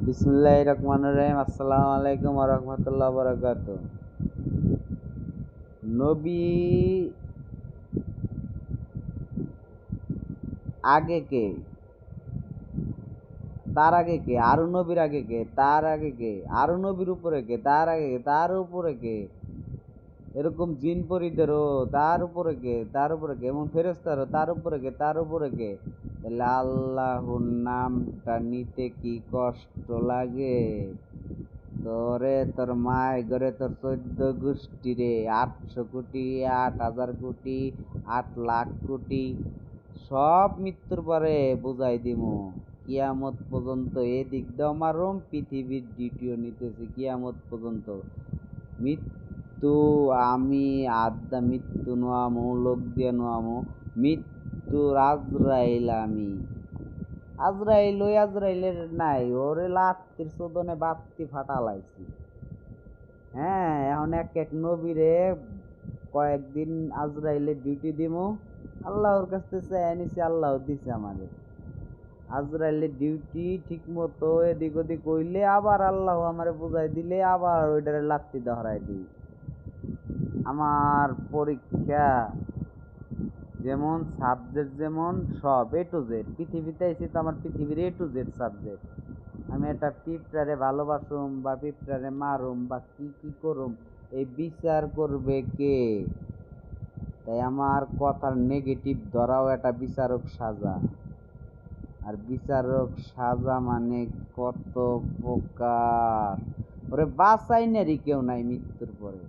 বিসমিল্লাহির রহমানির রহিম। আসসালামু আলাইকুম ওয়া রাহমাতুল্লাহি ওয়া বারাকাতুহু। নবী আগে কে? তার আগে কে? আরো নবীর আগে কে? তার আগে কে? আরো নবীর উপরে কে? তার আগে কে? তার উপরে কে? এরকম জিন পরিদেরও তার উপরে কে? তার উপরে কে? এবং ফেরেশতারও তার উপরে কে? তার উপরে কে? তাহলে আল্লাহর নামটা নিতে কি কষ্ট লাগে? তোরে তোর মায় গরে তোর 14 গোষ্ঠী রে, 800 কোটি, 8,000 কোটি, 8 লাখ কোটি সব মৃত্যুর পরে বুঝাই দিমু। কিয়ামত পর্যন্ত এদিক দাও মারুম, পৃথিবীর ডিউটিও নিতেছি কিয়ামত পর্যন্ত। মৃত্যু আমি আদ্যা মৃত্যু নোয়ামু, লোক দিয়ে নোয়ামু। মৃত্যুর আজরাইল আমি। আজরাইল ওই আজরাইলের নাই, ওরে লাত্তির চোদনে বাত্তি ফাটালাইছি। হ্যাঁ, এখন এক এক নবীরে কয়েকদিন আজরাইলের ডিউটি দিমু। আল্লাহর কাছে চেয়ে নিছি, আল্লাহ দিছে আমাদের। আজরাইলের ডিউটি ঠিক মতো এদিক ওদিক হইলে আবার আল্লাহ আমারে বুঝাই দিলে আবার ওইটারে লাত্তি দহরাই দিই। আমার পরীক্ষা যেমন সাবজেক্ট, যেমন সব A to Z। পৃথিবীতে এসে তো আমার পৃথিবীর A to Z সাবজেক্ট। আমি একটা পিঁপড়ারে ভালোবাসুম বা পিঁপড়ারে মারুম বা কি করুম, এই বিচার করবে কে? তাই আমার কথার নেগেটিভ ধরাও একটা বিচারক সাজা। আর বিচারক সাজা মানে কত প্রকার, ওরে বাঁচাইনেরই কেউ নাই মৃত্যুর পরে।